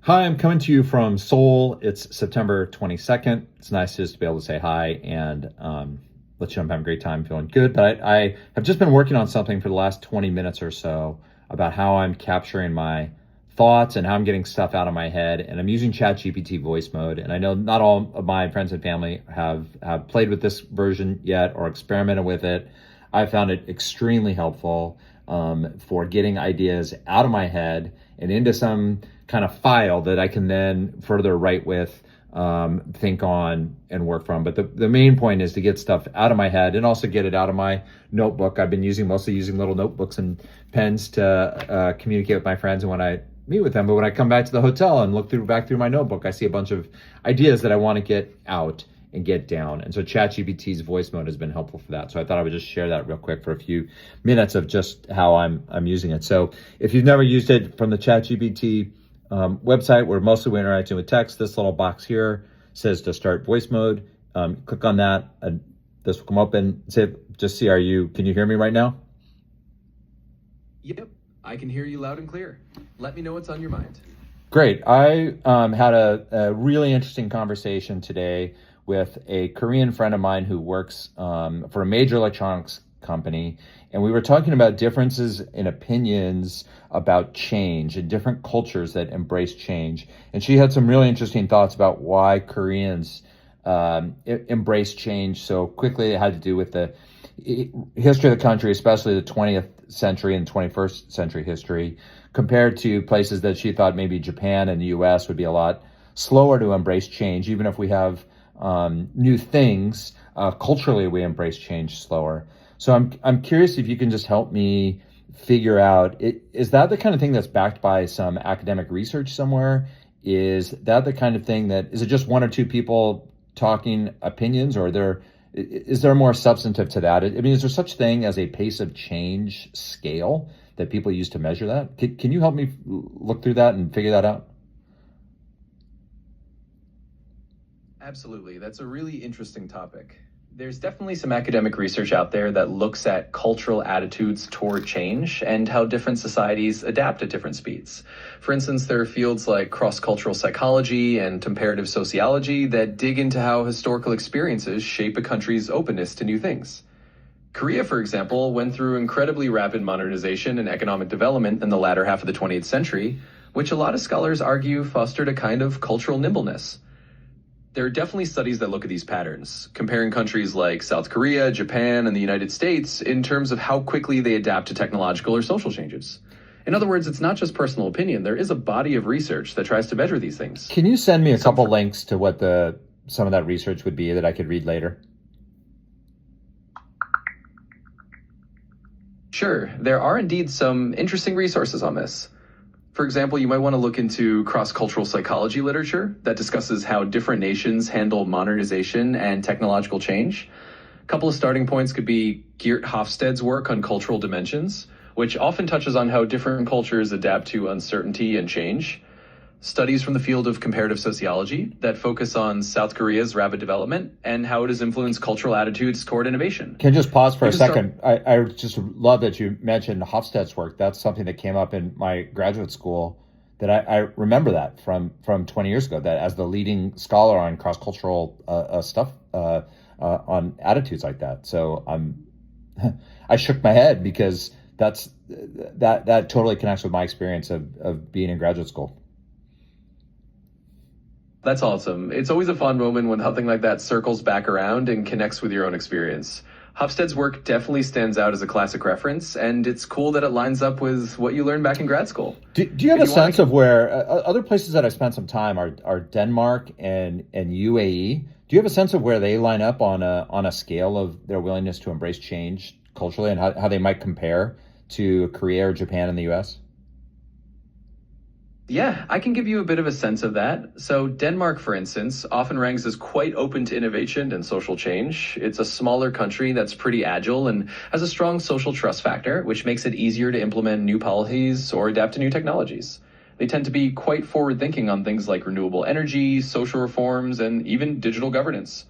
Hi, I'm coming to you from Seoul. It's September 22nd. It's nice just to be able to say hi and let you know I'm having a great time, feeling good. But I have just been working on something for the last 20 minutes or so about how I'm capturing my thoughts and how I'm getting stuff out of my head. And I'm using ChatGPT voice mode. And I know not all of my friends and family have played with this version yet or experimented with it. I found it extremely helpful for getting ideas out of my head and into some kind of file that I can then further write with, think on, and work from. But the main point is to get stuff out of my head and also get it out of my notebook. I've been mostly using little notebooks and pens to communicate with my friends and when I meet with them. But when I come back to the hotel and look back through my notebook, I see a bunch of ideas that I want to get out and get down. And so ChatGPT's voice mode has been helpful for that. So I thought I would just share that real quick for a few minutes of just how I'm using it. So if you've never used it, from the ChatGPT website, where mostly we're interacting with text, this little box here says to start voice mode. Click on that and this will come up and say, just see, can you hear me right now? Yep, I can hear you loud and clear. Let me know what's on your mind. Great. I had a really interesting conversation today with a Korean friend of mine who works for a major electronics company. And we were talking about differences in opinions about change and different cultures that embrace change. And she had some really interesting thoughts about why Koreans embrace change so quickly. It had to do with the history of the country, especially the 20th century and 21st century history, compared to places that she thought maybe Japan and the US would be a lot slower to embrace change. Even if we have new things, culturally we embrace change slower. So I'm curious if you can just help me figure out, is that the kind of thing that's backed by some academic research somewhere? Is that the kind of thing is it just one or two people talking opinions, or is there more substantive to that? I mean, is there such thing as a pace of change scale that people use to measure that? Can you help me look through that and figure that out? Absolutely. That's a really interesting topic. There's definitely some academic research out there that looks at cultural attitudes toward change and how different societies adapt at different speeds. For instance, there are fields like cross-cultural psychology and comparative sociology that dig into how historical experiences shape a country's openness to new things. Korea, for example, went through incredibly rapid modernization and economic development in the latter half of the 20th century, which a lot of scholars argue fostered a kind of cultural nimbleness. There are definitely studies that look at these patterns, comparing countries like South Korea, Japan, and the United States in terms of how quickly they adapt to technological or social changes. In other words, it's not just personal opinion. There is a body of research that tries to measure these things. Can you send me a couple links to what some of that research would be that I could read later? Sure, there are indeed some interesting resources on this. For example, you might want to look into cross-cultural psychology literature that discusses how different nations handle modernization and technological change. A couple of starting points could be Geert Hofstede's work on cultural dimensions, which often touches on how different cultures adapt to uncertainty and change. Studies from the field of comparative sociology that focus on South Korea's rapid development and how it has influenced cultural attitudes toward innovation. Can you just pause for a second? I just love that you mentioned Hofstede's work. That's something that came up in my graduate school that I remember that from 20 years ago, that as the leading scholar on cross-cultural stuff on attitudes like that. So I shook my head because that totally connects with my experience of being in graduate school. That's awesome. It's always a fun moment when something like that circles back around and connects with your own experience. Hofstede's work definitely stands out as a classic reference, and it's cool that it lines up with what you learned back in grad school. Do you have a sense of where other places that I spent some time are Denmark and UAE? Do you have a sense of where they line up on a scale of their willingness to embrace change culturally, and how they might compare to Korea or Japan and the US? Yeah, I can give you a bit of a sense of that. So Denmark, for instance, often ranks as quite open to innovation and social change. It's a smaller country that's pretty agile and has a strong social trust factor, which makes it easier to implement new policies or adapt to new technologies. They tend to be quite forward-thinking on things like renewable energy, social reforms, and even digital governance.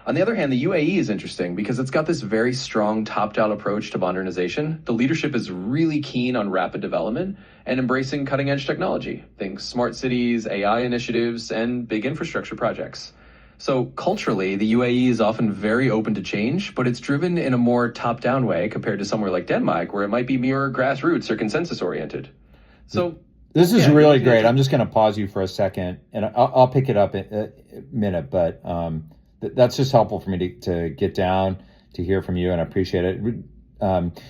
On the other hand, the UAE is interesting because it's got this very strong top-down approach to modernization. The leadership is really keen on rapid development and embracing cutting-edge technology. Think smart cities, AI initiatives, and big infrastructure projects. So culturally, the UAE is often very open to change, but it's driven in a more top-down way compared to somewhere like Denmark, where it might be more grassroots or consensus-oriented. So This is yeah, really great. I'm just going to pause you for a second, and I'll pick it up in a minute. But that's just helpful for me to get down to hear from you, and I appreciate it.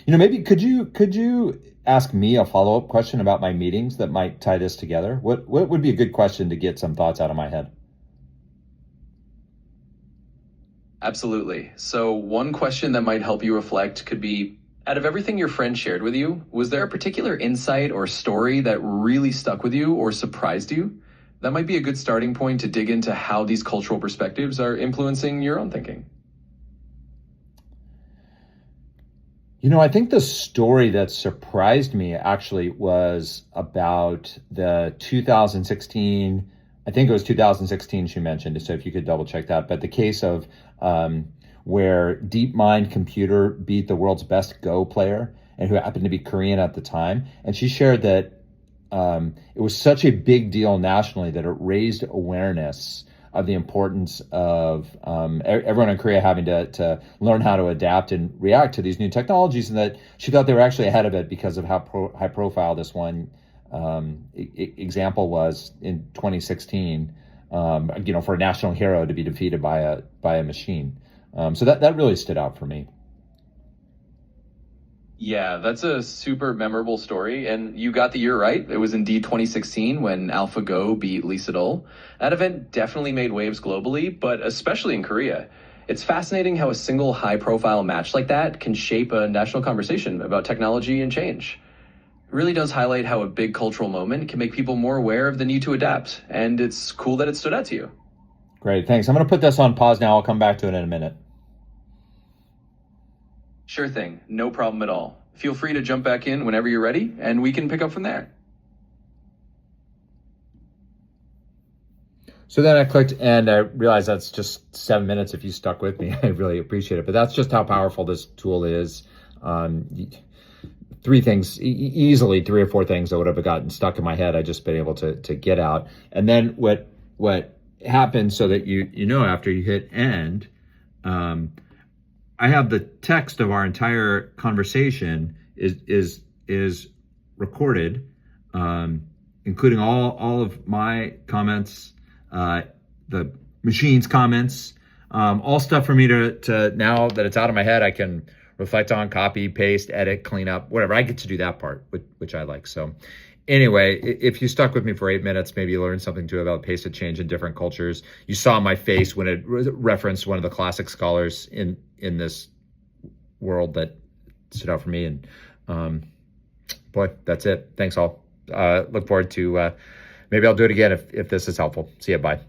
Maybe could you ask me a follow-up question about my meetings that might tie this together? What would be a good question to get some thoughts out of my head? Absolutely. So one question that might help you reflect could be, out of everything your friend shared with you, was there a particular insight or story that really stuck with you or surprised you? That might be a good starting point to dig into how these cultural perspectives are influencing your own thinking. I think the story that surprised me actually was about the 2016, I think it was 2016 she mentioned, so if you could double check that, but the case of where DeepMind Computer beat the world's best Go player, and who happened to be Korean at the time. And she shared that it was such a big deal nationally that it raised awareness of the importance of everyone in Korea having to learn how to adapt and react to these new technologies, and that she thought they were actually ahead of it because of how high profile this one example was in 2016. For a national hero to be defeated by a machine. So that really stood out for me. Yeah, that's a super memorable story, and you got the year right. It was indeed 2016 when AlphaGo beat Lee Sedol. That event definitely made waves globally, but especially in Korea. It's fascinating how a single high-profile match like that can shape a national conversation about technology and change. It really does highlight how a big cultural moment can make people more aware of the need to adapt, and it's cool that it stood out to you. Great, thanks. I'm going to put this on pause now. I'll come back to it in a minute. Sure thing, no problem at all. Feel free to jump back in whenever you're ready, and we can pick up from there. So then I clicked, and I realized that's just 7 minutes. If you stuck with me, I really appreciate it. But that's just how powerful this tool is. Three things, easily 3 or 4 things that would have gotten stuck in my head, I just been able to get out. And then what happens, so that after you hit end, I have the text of our entire conversation is recorded, including all of my comments, the machine's comments, all stuff for me to now that it's out of my head, I can reflect on, copy, paste, edit, clean up, whatever. I get to do that part, which I like. So anyway, if you stuck with me for 8 minutes, maybe you learned something too about pace of change in different cultures. You saw my face when it referenced one of the classic scholars in this world that stood out for me. And boy, that's it. Thanks all. Look forward to, maybe I'll do it again if this is helpful. See ya, bye.